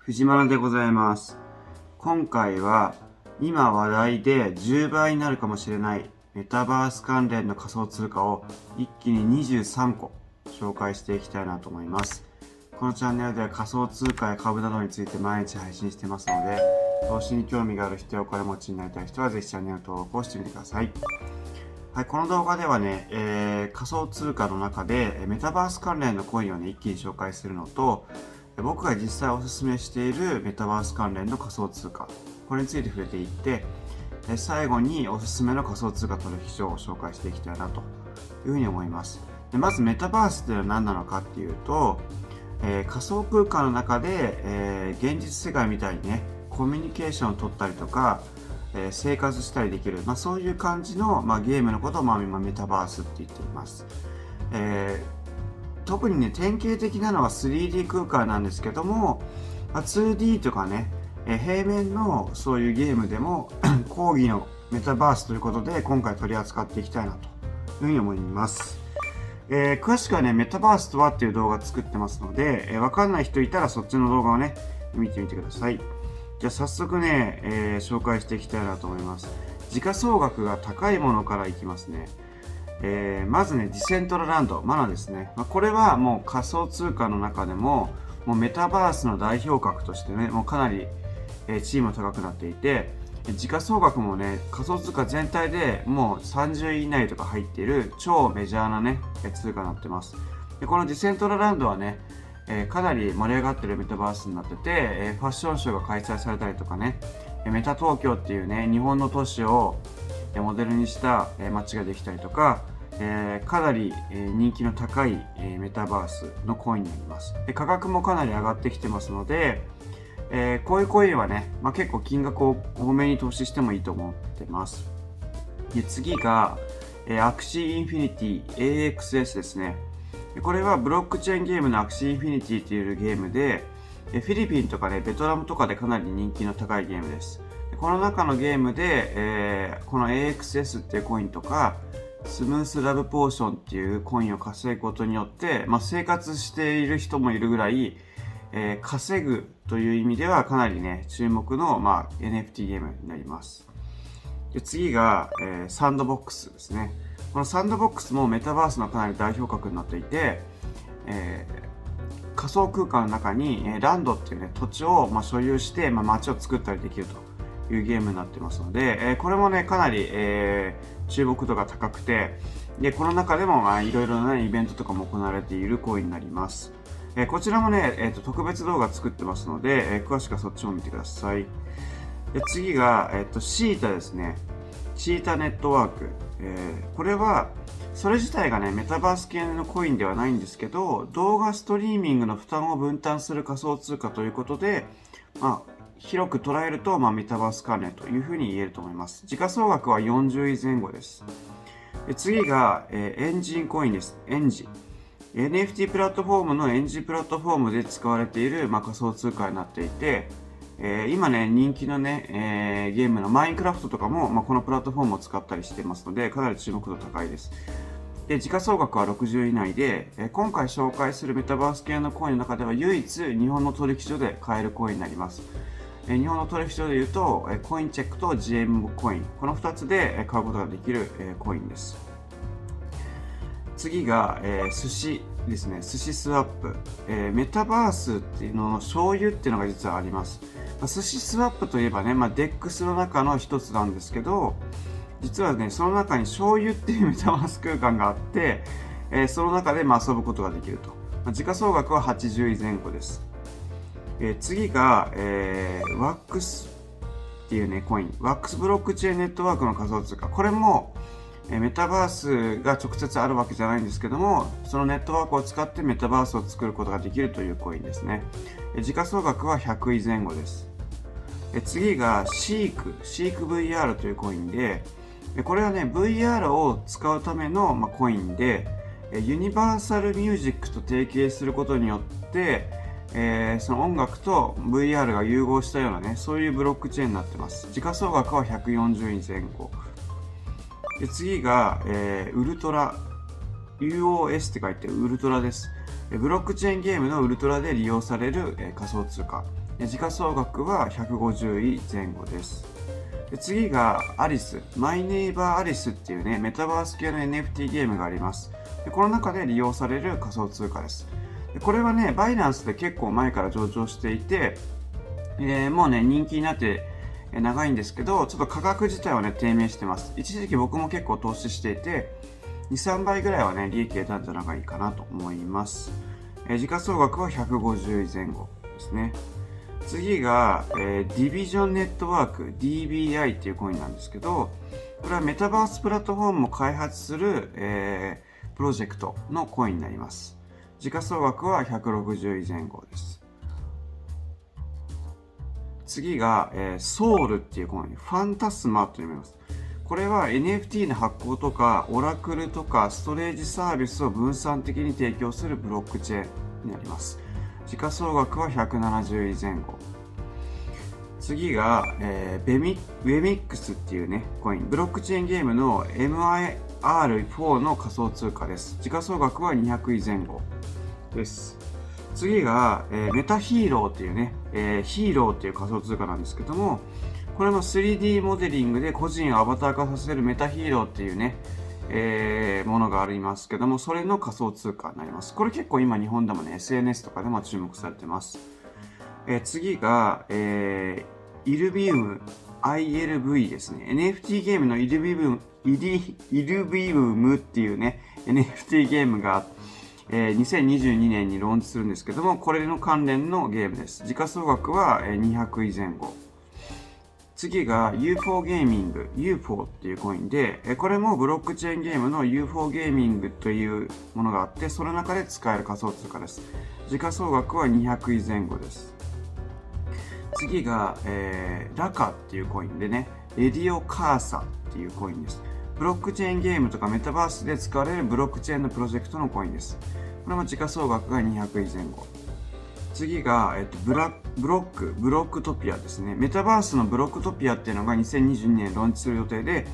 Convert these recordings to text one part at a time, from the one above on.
藤原でございます。今回は今話題で10倍になるかもしれないメタバース関連の仮想通貨を一気に23個紹介していきたいなと思います。このチャンネルでは仮想通貨や株などについて毎日配信してますので、投資に興味がある人やお金持ちになりたい人はぜひチャンネル登録をしてみてください。はい、この動画ではね、仮想通貨の中でメタバース関連のコインをね、一気に紹介するのと、僕が実際お勧めしているメタバース関連の仮想通貨、これについて触れていって、最後におすすめの仮想通貨取引所を紹介していきたいなというふうに思います。でまずメタバースというのは何なのかっていうと、仮想空間の中で、現実世界みたいにね、コミュニケーションを取ったりとか、生活したりできる、そういう感じの、ゲームのことを、今メタバースって言っています。特にね、典型的なのは 3D 空間なんですけども、2D とかね、平面のそういうゲームでも講義のメタバースということで今回取り扱っていきたいなというふうに思います。詳しくはね、メタバースとはっていう動画作ってますので、わかんない人いたらそっちの動画をね、見てみてください。じゃあ早速ね、紹介していきたいなと思います。時価総額が高いものからいきますね。まずね、ディセントラランド、マナですね。これはもう仮想通貨の中でも、もうメタバースの代表格としてね、もうかなり、地位も高くなっていて、時価総額もね、仮想通貨全体でもう30位以内とか入っている超メジャーなね、通貨になってます。でこのディセントラランドはね、かなり盛り上がってるメタバースになってて、ファッションショーが開催されたりとかね、メタ東京っていうね、日本の都市をモデルにした街ができたりとか、かなり人気の高いメタバースのコインになります。で価格もかなり上がってきてますので、こういうコインはね、結構金額を多めに投資してもいいと思ってます。で次が、アクシーインフィニティ AXS ですね。これはブロックチェーンゲームのアクシーインフィニティというゲームで、フィリピンとかね、ベトナムとかでかなり人気の高いゲームです。この中のゲームで、この AXS っていうコインとか、スムースラブポーションっていうコインを稼ぐことによって、生活している人もいるぐらい、稼ぐという意味ではかなりね、注目の、NFT ゲームになります。で次が、サンドボックスですね。このサンドボックスもメタバースのかなり代表格になっていて、仮想空間の中に、ランドっていうね、土地を、所有して、街を作ったりできるというゲームになってますので、これもね、かなり、注目度が高くて、でこの中でもいろいろな、イベントとかも行われているコインになります。こちらもね、特別動画作ってますので、詳しくはそっちも見てください。で次が、シータですね。シータネットワーク。これはそれ自体がね、メタバース系のコインではないんですけど、動画ストリーミングの負担を分担する仮想通貨ということで、広く捉えると、メタバース関連というふうに言えると思います。時価総額は40位前後です。で次が、エンジンコインです。エンジ。NFT プラットフォームのエンジンプラットフォームで使われている、仮想通貨になっていて、今ね、人気のね、ゲームのマインクラフトとかも、このプラットフォームを使ったりしていますので、かなり注目度高いです。で、時価総額は60以内で、今回紹介するメタバース系のコインの中では唯一日本の取引所で買えるコインになります。日本の取引所でいうと、コインチェックと GM コイン、この2つで買うことができるコインです。次が、寿司ですね。寿司スワップ。メタバースっていうのの醤油っていうのが実はあります。寿司スワップといえばね、DEX の中の一つなんですけど、実はね、その中に醤油っていうメタバース空間があって、その中で遊ぶことができると。時価総額は80位前後です。次が、ワックスっていうね、コイン。ワックスブロックチェーンネットワークの仮想通貨。これも、メタバースが直接あるわけじゃないんですけども、そのネットワークを使ってメタバースを作ることができるというコインですね。時価総額は100位前後です。次がシーク VR というコインで、これはね、VR を使うための、コインで、ユニバーサルミュージックと提携することによって、その音楽と VR が融合したようなね、そういうブロックチェーンになってます。時価総額は140位前後。で次が、ウルトラ UOS って書いてウルトラです。ブロックチェーンゲームのウルトラで利用される仮想通貨。時価総額は150位前後です。で次がアリス、マイネイバーアリスっていうね、メタバース系の NFT ゲームがあります。でこの中で利用される仮想通貨です。でこれはね、バイナンスで結構前から上場していて、もうね、人気になって長いんですけど、ちょっと価格自体はね、低迷してます。一時期僕も結構投資していて、2、3倍ぐらいはね、利益得たんじゃないかなと思います。時価総額は150位前後ですね。次が、ディビジョンネットワーク DBI っていうコインなんですけど、これはメタバースプラットフォームを開発する、プロジェクトのコインになります。時価総額は160位前後です。次が、ソウルっていうコイン、ファンタスマと読みます。これは NFT の発行とか、オラクルとか、ストレージサービスを分散的に提供するブロックチェーンになります。時価総額は170位前後。次が、ウェミックスっていうね、コイン。ブロックチェーンゲームの MIR4 の仮想通貨です。時価総額は200位前後です。次が、メタヒーローっていうね、ヒーローっていう仮想通貨なんですけども、これも 3D モデリングで個人をアバター化させるメタヒーローっていうね、ものがありますけども、それの仮想通貨になります。これ結構今日本でもね、SNS とかでも注目されてます。次が、イルビウム ILV ですね。NFT ゲームのイルビウムっていうね、NFT ゲームが2022年にローンチするんですけども、これの関連のゲームです。時価総額は200位前後。次が UFO ゲーミング UFO っていうコインで、これもブロックチェーンゲームの UFO ゲーミングというものがあって、その中で使える仮想通貨です。時価総額は200位前後です。次が、ラカっていうコインでね、レディオカーサっていうコインです。ブロックチェーンゲームとかメタバースで使われるブロックチェーンのプロジェクトのコインです。これも時価総額が200位前後。次が、ブロックトピアですね。メタバースのブロックトピアっていうのが2022年ローンチする予定で、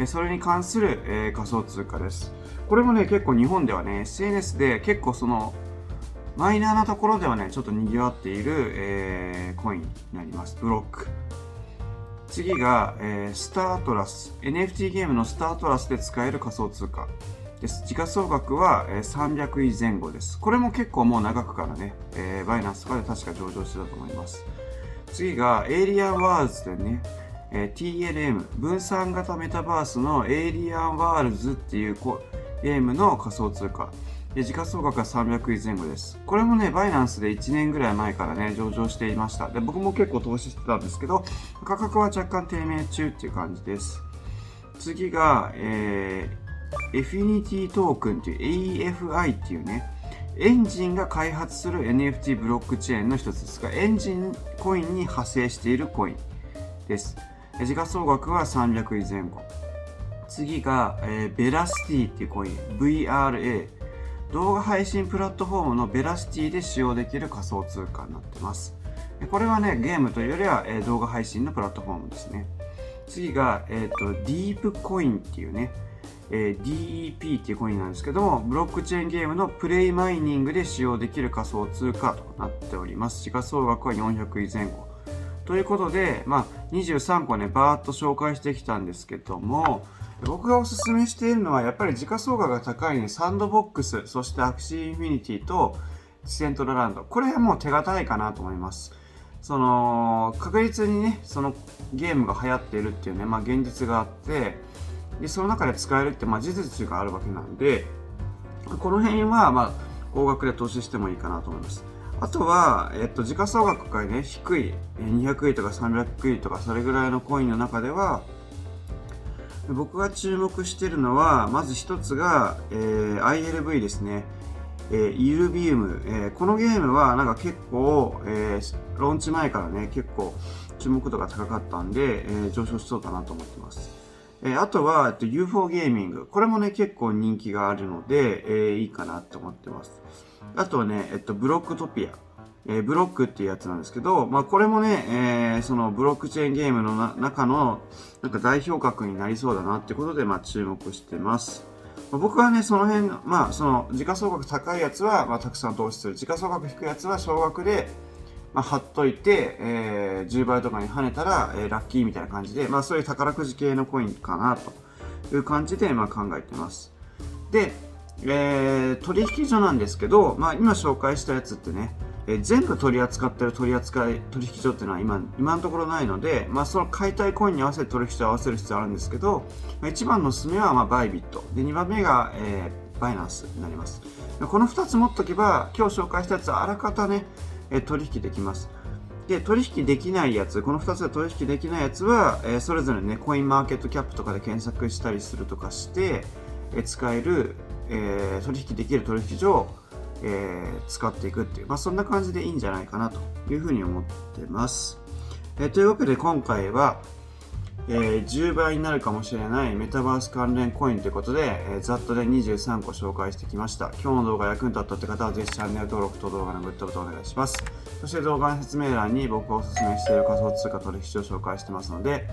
それに関する、仮想通貨です。これもね、結構日本ではね、SNS で結構その、マイナーなところではね、ちょっと賑わっている、コインになります。ブロック。次が、スタートラス。NFT ゲームのスタートラスで使える仮想通貨です。時価総額は、300位前後です。これも結構もう長くからね、バイナンスとかで確か上場してたと思います。次が、エイリアンワールズでね、TLM、分散型メタバースのエイリアンワールズっていうゲームの仮想通貨。時価総額は300位前後です。これもね、バイナンスで1年ぐらい前からね、上場していました。で、僕も結構投資してたんですけど、価格は若干低迷中っていう感じです。次が、エフィニティトークンっていう AFI っていうね、エンジンが開発する NFT ブロックチェーンの一つですが、エンジンコインに派生しているコインです。時価総額は300位前後。次が、ベラシティっていうコイン、VRA。動画配信プラットフォームのベラシティで使用できる仮想通貨になってます。これはね、ゲームというよりは、動画配信のプラットフォームですね。次が、ディープコインっていうね、DEP っていうコインなんですけども、ブロックチェーンゲームのプレイマイニングで使用できる仮想通貨となっております。時価総額は400位前後。ということで、23個ね、バーッと紹介してきたんですけども、僕がおすすめしているのはやっぱり時価総額が高いね、サンドボックス、そしてアクシーインフィニティとセントラルランド。これはもう手堅いかなと思います。確実にね、そのゲームが流行っているっていうね、現実があって、で、その中で使えるって、事実があるわけなんで、この辺は、高額で投資してもいいかなと思います。あとは、時価総額がね、低い、200位とか300位とか、それぐらいのコインの中では、僕が注目しているのは、まず一つが、ILV ですね。イルビウム、このゲームはなんか結構、ローンチ前からね、結構注目度が高かったんで、上昇しそうだなと思ってます。あとは、UFO ゲーミング。これもね、結構人気があるので、いいかなと思ってます。あとはね、ブロックトピア。ブロックっていうやつなんですけど、これもね、そのブロックチェーンゲームの中のなんか代表格になりそうだなってことで、注目してます。僕はね、その辺、その時価総額高いやつは、たくさん投資する。時価総額低いやつは少額で、貼っといて、10倍とかに跳ねたら、ラッキーみたいな感じで、そういう宝くじ系のコインかなという感じで、考えてます。で、取引所なんですけど、今紹介したやつってね、全部取り扱ってる取引所っていうのは今のところないので、その買いたいコインに合わせて取引所を合わせる必要あるんですけど、一番のおすすめはバイビットで、2番目が、バイナンスになります。この2つ持っとけば、今日紹介したやつはあらかたね、取引できます。で、取引できないやつ、この2つで取引できないやつは、それぞれね、コインマーケットキャップとかで検索したりするとかして、使える、取引できる取引所を、使っていくっていう、そんな感じでいいんじゃないかなというふうに思ってます。というわけで今回は、10倍になるかもしれないメタバース関連コインということで、ざっとで23個紹介してきました。今日の動画役に立ったって方はぜひチャンネル登録と動画のグッドボタンお願いします。そして動画の説明欄に僕がおすすめしている仮想通貨取引所を紹介してますので、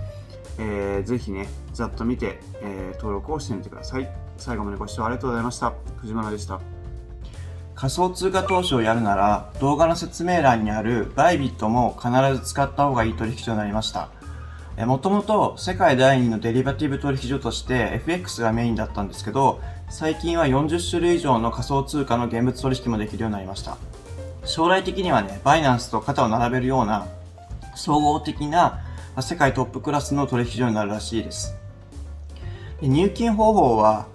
ぜひね、ざっと見て、登録をしてみてください。最後までご視聴ありがとうございました。藤原でした。仮想通貨投資をやるなら動画の説明欄にあるバイビットも必ず使った方がいい取引所になりました。もともと世界第2のデリバティブ取引所として FX がメインだったんですけど、最近は40種類以上の仮想通貨の現物取引もできるようになりました。将来的にはね、バイナンスと肩を並べるような総合的な世界トップクラスの取引所になるらしいです。入金方法は、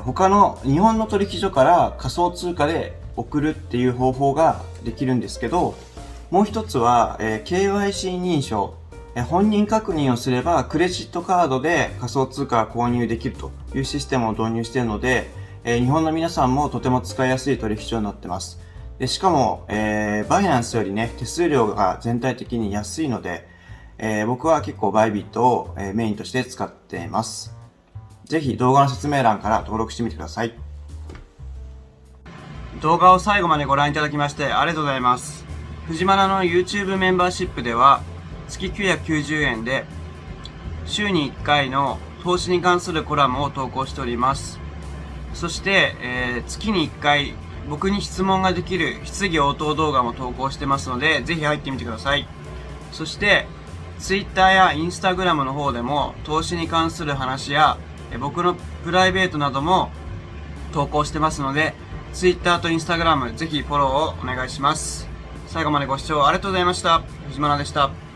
他の日本の取引所から仮想通貨で送るっていう方法ができるんですけど、もう一つは、KYC 認証、本人確認をすればクレジットカードで仮想通貨を購入できるというシステムを導入しているので、日本の皆さんもとても使いやすい取引所になってます。でしかも、バイナンスよりね、手数料が全体的に安いので、僕は結構バイビットをメインとして使っています。ぜひ動画の説明欄から登録してみてください。動画を最後までご覧いただきましてありがとうございます。藤原の YouTube メンバーシップでは月990円で週に1回の投資に関するコラムを投稿しております。そして、月に1回僕に質問ができる質疑応答動画も投稿してますので、ぜひ入ってみてください。そして Twitter や Instagram の方でも投資に関する話や僕のプライベートなども投稿してますので、Twitter と Instagram ぜひフォローをお願いします。最後までご視聴ありがとうございました。藤原でした。